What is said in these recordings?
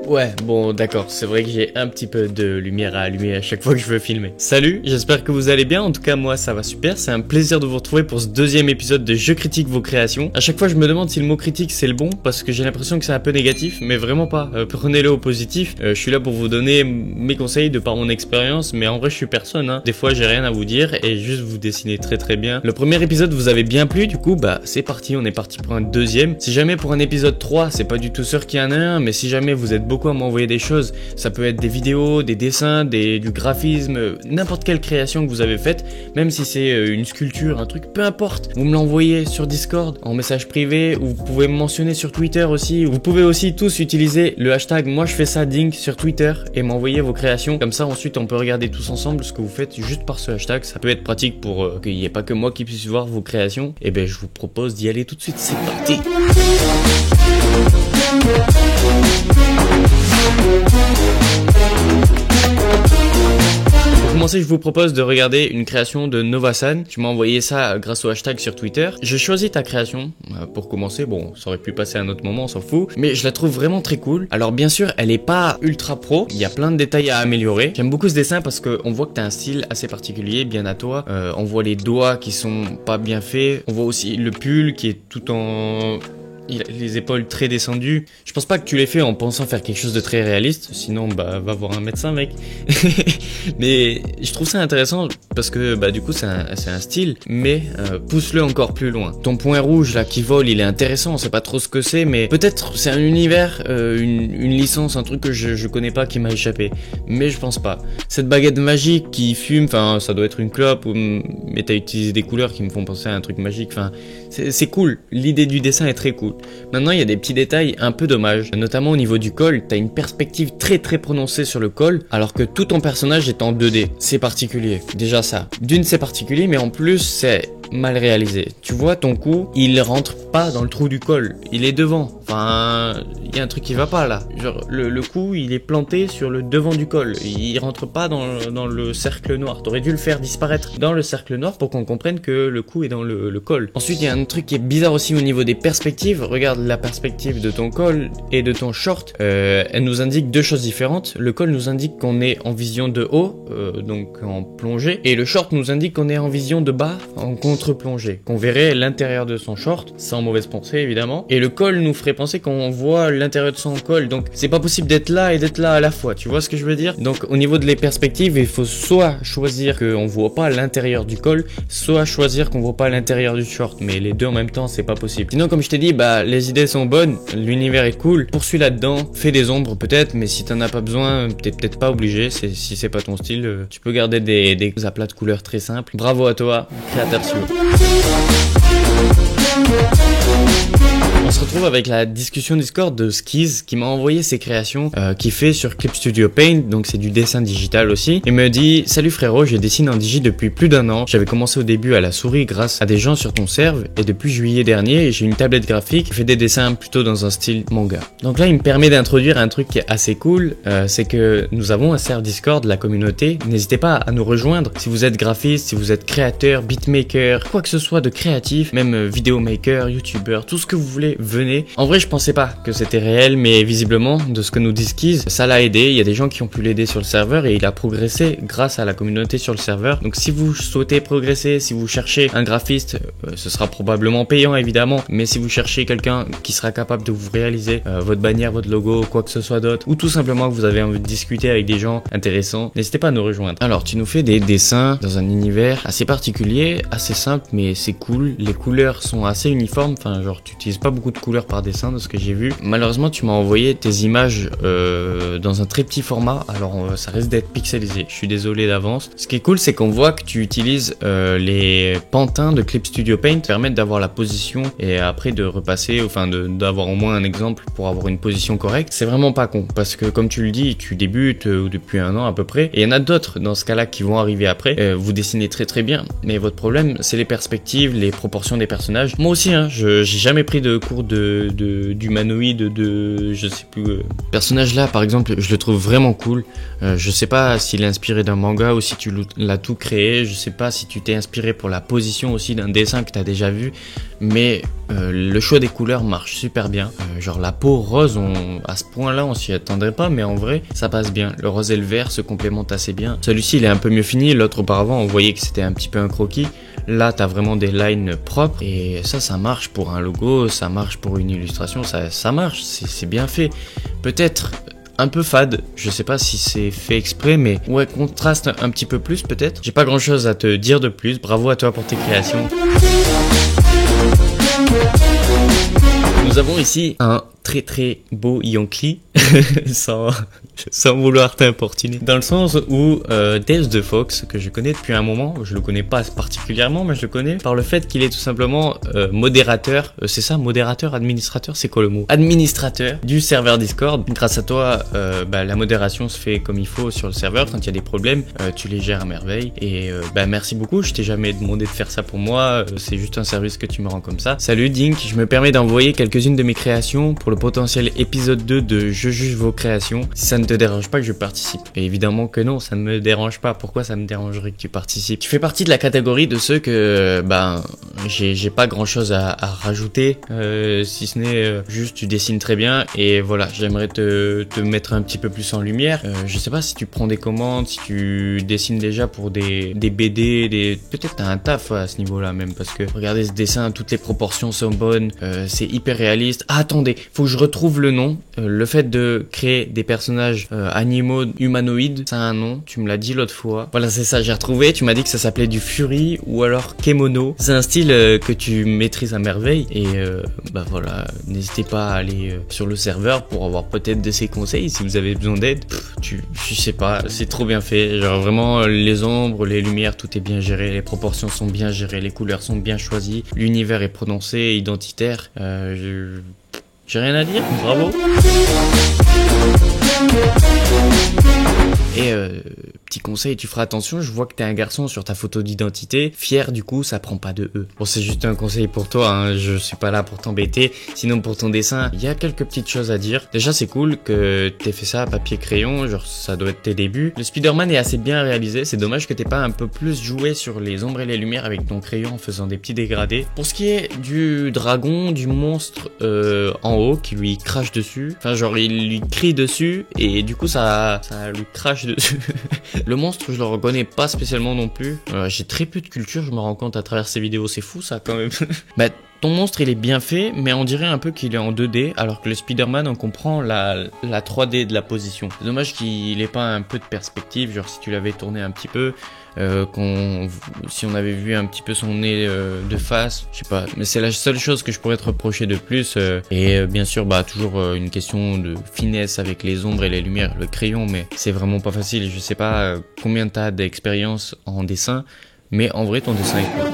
Ouais, bon d'accord, c'est vrai que j'ai un petit peu de lumière à allumer à chaque fois que je veux filmer. Salut, j'espère que vous allez bien, en tout cas moi ça va super, c'est un plaisir de vous retrouver pour ce deuxième épisode de Je critique vos créations. À chaque fois je me demande si le mot critique c'est le bon, parce que j'ai l'impression que c'est un peu négatif, mais vraiment pas, prenez-le au positif. Je suis là pour vous donner mes conseils de par mon expérience, mais en vrai je suis personne, hein. Des fois j'ai rien à vous dire et juste vous dessiner très bien. Le premier épisode vous avait bien plu, du coup bah c'est parti, on est parti pour un deuxième. Si jamais pour un épisode 3, c'est pas du tout sûr qu'il y en a un, mais si jamais vous êtes beaucoup à m'envoyer des choses, ça peut être des vidéos, des dessins, du graphisme, n'importe quelle création que vous avez faite, même si c'est une sculpture, un truc, peu importe, vous me l'envoyez sur Discord, en message privé, ou vous pouvez me mentionner sur Twitter aussi. Vous pouvez aussi tous utiliser le hashtag moi je fais ça ding sur Twitter et m'envoyer vos créations, comme ça ensuite on peut regarder tous ensemble ce que vous faites juste par ce hashtag. Ça peut être pratique pour qu'il n'y ait pas que moi qui puisse voir vos créations. Et ben je vous propose d'y aller tout de suite, c'est parti. Pour commencer, je vous propose de regarder une création de Novasan. Tu m'as envoyé ça grâce au hashtag sur Twitter. J'ai choisi ta création pour commencer. Bon, ça aurait pu passer à un autre moment, on s'en fout. Mais je la trouve vraiment très cool. Alors bien sûr, elle est pas ultra pro. Il y a plein de détails à améliorer. J'aime beaucoup ce dessin parce qu'on voit que tu as un style assez particulier, bien à toi. On voit les doigts qui sont pas bien faits. On voit aussi le pull qui est tout en... Il a les épaules très descendues. Je pense pas que tu l'aies fait en pensant faire quelque chose de très réaliste. Sinon, bah, va voir un médecin, mec. Mais je trouve ça intéressant parce que, bah, du coup, c'est un style. Mais pousse-le encore plus loin. Ton point rouge, là, qui vole, il est intéressant. On sait pas trop ce que c'est, mais peut-être c'est un univers, une licence, un truc que je connais pas qui m'a échappé. Mais je pense pas. Cette baguette magique qui fume, enfin, ça doit être une clope. Mais t'as utilisé des couleurs qui me font penser à un truc magique. Enfin, c'est cool. L'idée du dessin est très cool. Maintenant, il y a des petits détails un peu dommages, notamment au niveau du col. T'as une perspective très prononcée sur le col, alors que tout ton personnage est en 2D. C'est particulier. Déjà ça. D'une, c'est particulier, mais en plus, c'est mal réalisé. Tu vois, ton cou, il rentre pas dans le trou du col. Il est devant. Enfin, il y a un truc qui va pas là. Genre, le cou, il est planté sur le devant du col. Il rentre pas dans le cercle noir. T'aurais dû le faire disparaître dans le cercle noir pour qu'on comprenne que le cou est dans le col. Ensuite, il y a un truc qui est bizarre aussi au niveau des perspectives. Regarde la perspective de ton col et de ton short. Elle nous indique deux choses différentes. Le col nous indique qu'on est en vision de haut, donc en plongée. Et le short nous indique qu'on est en vision de bas, en contre-plongée. Qu'on verrait l'intérieur de son short, sans mauvaise pensée évidemment. Et le col nous ferait penser qu'on voit l'intérieur de son col. Donc c'est pas possible d'être là et d'être là à la fois. Tu vois ce que je veux dire? Donc au niveau de les perspectives, il faut soit choisir qu'on voit pas l'intérieur du col, soit choisir qu'on voit pas l'intérieur du short. Mais les deux en même temps, c'est pas possible. Sinon, comme je t'ai dit, bah les idées sont bonnes, l'univers est cool, poursuis là-dedans, fais des ombres peut-être, mais si t'en as pas besoin, t'es peut-être pas obligé, si c'est pas ton style, tu peux garder des aplats de couleurs très simples. Bravo à toi, créateur suivant. On se retrouve avec la discussion Discord de Skiz qui m'a envoyé ses créations qu'il fait sur Clip Studio Paint, donc c'est du dessin digital aussi. Il me dit: salut frérot, je dessine en digi depuis plus d'1 an. J'avais commencé au début à la souris grâce à des gens sur ton serve et depuis juillet dernier j'ai une tablette graphique qui fait des dessins plutôt dans un style manga. Donc là il me permet d'introduire un truc qui est assez cool, c'est que nous avons un serve Discord, la communauté. N'hésitez pas à nous rejoindre si vous êtes graphiste, si vous êtes créateur, beatmaker, quoi que ce soit de créatif, même vidéomaker, youtubeur, tout ce que vous voulez, venez. En vrai je pensais pas que c'était réel, mais visiblement de ce que nous dit Skiz, ça l'a aidé. Il y a des gens qui ont pu l'aider sur le serveur et il a progressé grâce à la communauté sur le serveur. Donc si vous souhaitez progresser, si vous cherchez un graphiste, ce sera probablement payant évidemment, mais si vous cherchez quelqu'un qui sera capable de vous réaliser votre bannière, votre logo, quoi que ce soit d'autre, ou tout simplement que vous avez envie de discuter avec des gens intéressants, n'hésitez pas à nous rejoindre. Alors tu nous fais des dessins dans un univers assez particulier, assez simple, mais c'est cool. Les couleurs sont assez uniformes, enfin genre tu utilises pas beaucoup de couleurs par dessin de ce que j'ai vu. Malheureusement tu m'as envoyé tes images dans un très petit format, alors ça risque d'être pixelisé, je suis désolé d'avance. Ce qui est cool c'est qu'on voit que tu utilises les pantins de Clip Studio Paint qui permettent d'avoir la position et après de repasser, enfin d'avoir au moins un exemple pour avoir une position correcte. C'est vraiment pas con parce que comme tu le dis, tu débutes depuis 1 an à peu près et il y en a d'autres dans ce cas là qui vont arriver après. Vous dessinez très bien, mais votre problème c'est les perspectives, les proportions des personnages. Moi aussi hein, j'ai jamais pris de cours de d'humanoïde, je sais plus. Personnage là, par exemple, je le trouve vraiment cool. Je sais pas s'il est inspiré d'un manga ou si tu l'as tout créé. Je sais pas si tu t'es inspiré pour la position aussi d'un dessin que t'as déjà vu. Mais le choix des couleurs marche super bien. Genre la peau rose, à ce point-là, on s'y attendrait pas, mais en vrai, ça passe bien. Le rose et le vert se complémentent assez bien. Celui-ci, il est un peu mieux fini. L'autre auparavant, on voyait que c'était un petit peu un croquis. Là, t'as vraiment des lines propres et ça marche pour un logo, ça marche pour une illustration, ça marche, c'est bien fait. Peut-être un peu fade, je sais pas si c'est fait exprès, mais ouais, contraste un petit peu plus peut-être. J'ai pas grand chose à te dire de plus, bravo à toi pour tes créations. Nous avons ici un très beau Yankee, sans vouloir t'importuner. Dans le sens où Dave the Fox, que je connais depuis un moment, je le connais pas particulièrement, mais je le connais par le fait qu'il est tout simplement modérateur, c'est ça, modérateur, administrateur, c'est quoi le mot? Administrateur du serveur Discord. Grâce à toi, la modération se fait comme il faut sur le serveur. Quand il y a des problèmes, tu les gères à merveille. Et merci beaucoup, je t'ai jamais demandé de faire ça pour moi, c'est juste un service que tu me rends comme ça. Salut Dink, je me permets d'envoyer quelques-unes de mes créations pour le potentiel épisode 2 de Je juge vos créations. Si ça ne te dérange pas que je participe. Et évidemment que non, ça ne me dérange pas. Pourquoi ça me dérangerait que tu participes? Tu fais partie de la catégorie de ceux que j'ai pas grand chose à rajouter, si ce n'est juste tu dessines très bien et voilà, j'aimerais te mettre un petit peu plus en lumière. Je sais pas si tu prends des commandes, si tu dessines déjà pour des BD, peut-être t'as un taf à ce niveau là même, parce que regardez ce dessin, toutes les proportions sont bonnes, c'est hyper réaliste. Ah, attendez, faut que je retrouve le nom. Le fait de créer des personnages animaux humanoïdes, ça a un nom, tu me l'as dit l'autre fois. Voilà, c'est ça, j'ai retrouvé, tu m'as dit que ça s'appelait du Fury ou alors Kemono. C'est un style que tu maîtrises à merveille et voilà, n'hésitez pas à aller sur le serveur pour avoir peut-être de ces conseils si vous avez besoin d'aide. Je sais pas, c'est trop bien fait, genre vraiment les ombres, les lumières, tout est bien géré, les proportions sont bien gérées, les couleurs sont bien choisies, l'univers est prononcé, identitaire, j'ai rien à dire, bravo. Et petit conseil, tu feras attention, je vois que t'es un garçon sur ta photo d'identité, fier du coup ça prend pas de E. Bon, c'est juste un conseil pour toi, hein, je suis pas là pour t'embêter, sinon pour ton dessin, il y a quelques petites choses à dire. Déjà c'est cool que t'aies fait ça à papier crayon, genre ça doit être tes débuts. Le Spider-Man est assez bien réalisé, c'est dommage que t'aies pas un peu plus joué sur les ombres et les lumières avec ton crayon en faisant des petits dégradés. Pour ce qui est du dragon, du monstre en haut qui lui crache dessus, enfin genre il lui crie dessus et du coup ça lui crache dessus. Le monstre, je le reconnais pas spécialement non plus. J'ai très peu de culture, je me rends compte à travers ces vidéos, c'est fou ça quand même. Ton monstre il est bien fait, mais on dirait un peu qu'il est en 2D, alors que le Spider-Man on comprend la 3D de la position. C'est dommage qu'il ait pas un peu de perspective, genre si tu l'avais tourné un petit peu, si on avait vu un petit peu son nez de face, je sais pas, mais c'est la seule chose que je pourrais te reprocher de plus. Et bien sûr toujours une question de finesse avec les ombres et les lumières, le crayon, mais c'est vraiment pas facile. Je sais pas combien t'as d'expérience en dessin, mais en vrai ton dessin est cool.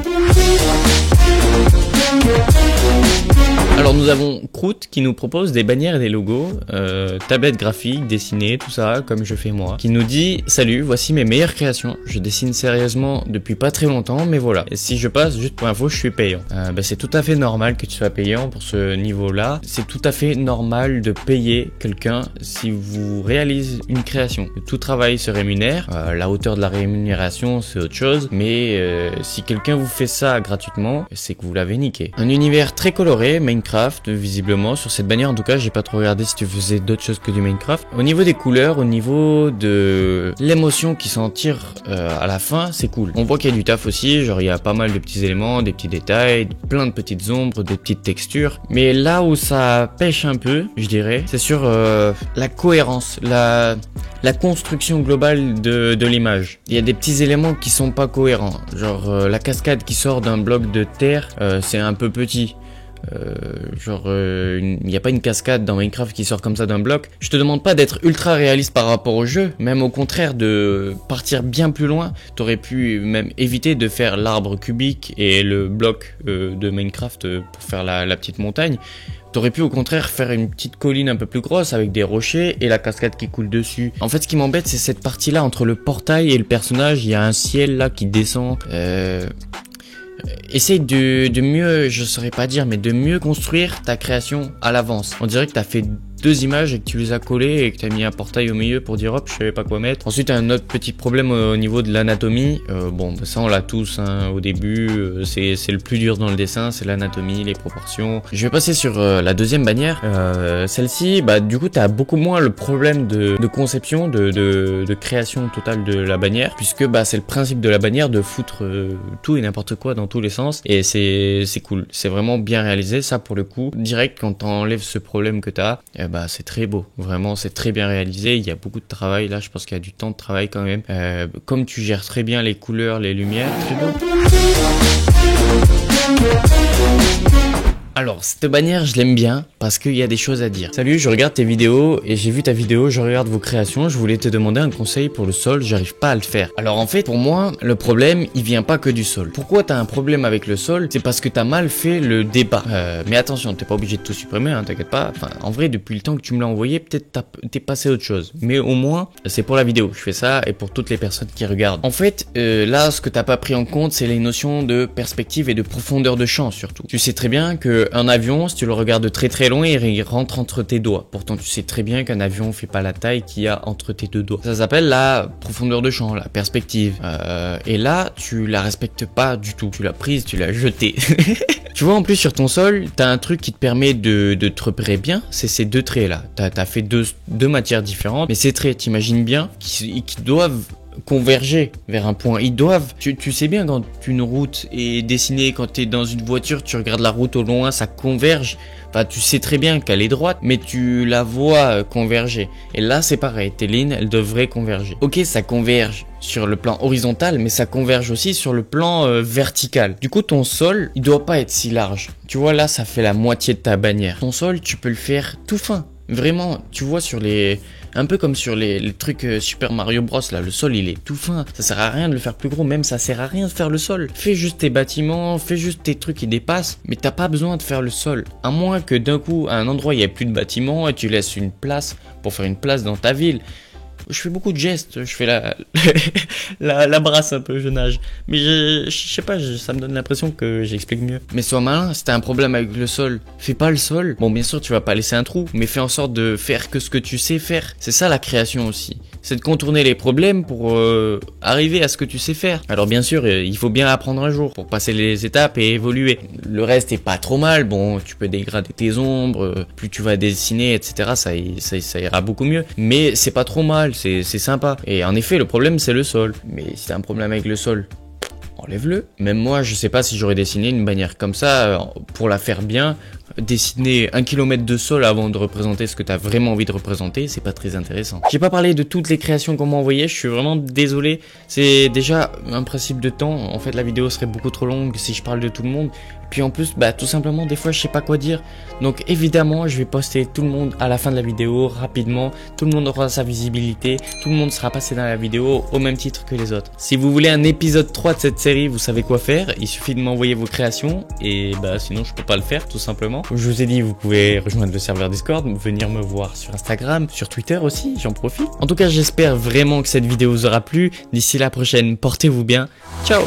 Alors nous avons Croûte qui nous propose des bannières et des logos, tablettes graphiques, dessinées, tout ça, comme je fais moi, qui nous dit « Salut, voici mes meilleures créations. Je dessine sérieusement depuis pas très longtemps, mais voilà. Et si je passe, juste pour info, je suis payant. C'est tout à fait normal que tu sois payant pour ce niveau-là. C'est tout à fait normal de payer quelqu'un si vous réalisez une création. Tout travail se rémunère. La hauteur de la rémunération, c'est autre chose. Mais si quelqu'un vous fait ça gratuitement, c'est que vous l'avez niqué. Un univers très coloré, Minecraft, visiblement. Sur cette bannière, en tout cas, j'ai pas trop regardé si tu faisais d'autres choses que du Minecraft. Au niveau des couleurs, au niveau de l'émotion qui s'en tire à la fin, c'est cool. On voit qu'il y a du taf aussi, genre il y a pas mal de petits éléments, des petits détails, plein de petites ombres, des petites textures. Mais là où ça pêche un peu, je dirais, c'est sur la cohérence, la construction globale de l'image. Il y a des petits éléments qui sont pas cohérents, genre la cascade qui sort d'un bloc de terre, c'est un peu petit. Il n'y a pas une cascade dans Minecraft qui sort comme ça d'un bloc. Je te demande pas d'être ultra réaliste par rapport au jeu, même au contraire de partir bien plus loin. T'aurais pu même éviter de faire l'arbre cubique et le bloc de Minecraft pour faire la petite montagne. T'aurais pu au contraire faire une petite colline un peu plus grosse avec des rochers et la cascade qui coule dessus. En fait, ce qui m'embête, c'est cette partie-là entre le portail et le personnage. Il y a un ciel là qui descend. essaye de mieux, je saurais pas dire, mais de mieux construire ta création à l'avance. On dirait que t'as fait 2 images et que tu les as collées et que tu as mis un portail au milieu pour dire hop, je savais pas quoi mettre. Ensuite, un autre petit problème au niveau de l'anatomie. Bon, ça on l'a tous hein, au début. C'est le plus dur dans le dessin, c'est l'anatomie, les proportions. Je vais passer sur la deuxième bannière. Celle-ci, bah du coup, tu as beaucoup moins le problème de conception, de création totale de la bannière, puisque bah c'est le principe de la bannière de foutre tout et n'importe quoi dans tous les sens. Et c'est cool, c'est vraiment bien réalisé. Ça pour le coup, direct quand t'enlèves ce problème que t'as, bah c'est très beau, vraiment c'est très bien réalisé, il y a beaucoup de travail là, je pense qu'il y a du temps de travail quand même, comme tu gères très bien les couleurs, les lumières, très beau. Alors, cette bannière, je l'aime bien parce qu'il y a des choses à dire. Salut, je regarde tes vidéos et j'ai vu ta vidéo, je regarde vos créations, je voulais te demander un conseil pour le sol, j'arrive pas à le faire. Alors en fait, pour moi, le problème, il vient pas que du sol. Pourquoi t'as un problème avec le sol? C'est parce que t'as mal fait le débat. Mais attention, t'es pas obligé de tout supprimer, hein, t'inquiète pas. Enfin, en vrai, depuis le temps que tu me l'as envoyé, peut-être t'es passé à autre chose. Mais au moins, c'est pour la vidéo, je fais ça et pour toutes les personnes qui regardent. En fait, là, ce que t'as pas pris en compte, c'est les notions de perspective et de profondeur de champ surtout. Tu sais très bien que un avion, si tu le regardes très très loin, il rentre entre tes doigts. Pourtant, tu sais très bien qu'un avion fait pas la taille qu'il y a entre tes 2 doigts. Ça s'appelle la profondeur de champ, la perspective. Et là, tu la respectes pas du tout. Tu l'as prise, tu l'as jetée. Tu vois, en plus, sur ton sol, t'as un truc qui te permet de te repérer bien. C'est ces 2 traits là. T'as fait deux matières différentes, mais ces traits, t'imagines bien, qui doivent converger vers un point. Ils doivent, tu sais bien quand une route est dessinée, quand tu es dans une voiture, tu regardes la route au loin, ça converge. Enfin, tu sais très bien qu'elle est droite, mais tu la vois converger. Et là, c'est pareil, tes lignes, elles devraient converger. Ok, ça converge sur le plan horizontal, mais ça converge aussi sur le plan vertical. Du coup, ton sol, il doit pas être si large. Tu vois, là, ça fait la moitié de ta bannière. Ton sol, tu peux le faire tout fin. Vraiment, tu vois sur les... Un peu comme sur les trucs Super Mario Bros là, le sol il est tout fin, ça sert à rien de le faire plus gros, même ça sert à rien de faire le sol. Fais juste tes bâtiments, fais juste tes trucs qui dépassent, mais t'as pas besoin de faire le sol. À moins que d'un coup, à un endroit il y ait plus de bâtiments et tu laisses une place pour faire une place dans ta ville. Je fais beaucoup de gestes, je fais la brasse un peu, je nage. Mais je sais pas, ça me donne l'impression que j'explique mieux. Mais sois malin, si t'as un problème avec le sol, fais pas le sol. Bon, bien sûr, tu vas pas laisser un trou, mais fais en sorte de faire que ce que tu sais faire. C'est ça la création aussi. C'est de contourner les problèmes pour arriver à ce que tu sais faire. Alors bien sûr, il faut bien apprendre un jour pour passer les étapes et évoluer. Le reste est pas trop mal, bon, tu peux dégrader tes ombres, plus tu vas dessiner, etc. Ça ira beaucoup mieux. Mais c'est pas trop mal, c'est sympa. Et en effet, le problème c'est le sol. Mais si t'as un problème avec le sol, enlève-le. Même moi, je sais pas si j'aurais dessiné une bannière comme ça pour la faire bien. Dessiner 1 kilomètre de sol avant de représenter ce que tu as vraiment envie de représenter, c'est pas très intéressant. J'ai pas parlé de toutes les créations qu'on m'a envoyées, je suis vraiment désolé. C'est déjà un principe de temps. En fait, la vidéo serait beaucoup trop longue si je parle de tout le monde. Puis en plus, bah tout simplement, des fois, je sais pas quoi dire. Donc évidemment, je vais poster tout le monde à la fin de la vidéo, rapidement. Tout le monde aura sa visibilité. Tout le monde sera passé dans la vidéo au même titre que les autres. Si vous voulez un épisode 3 de cette série, vous savez quoi faire. Il suffit de m'envoyer vos créations. Et bah sinon, je peux pas le faire, tout simplement. Comme je vous ai dit, vous pouvez rejoindre le serveur Discord, venir me voir sur Instagram, sur Twitter aussi, j'en profite. En tout cas, j'espère vraiment que cette vidéo vous aura plu. D'ici la prochaine, portez-vous bien. Ciao!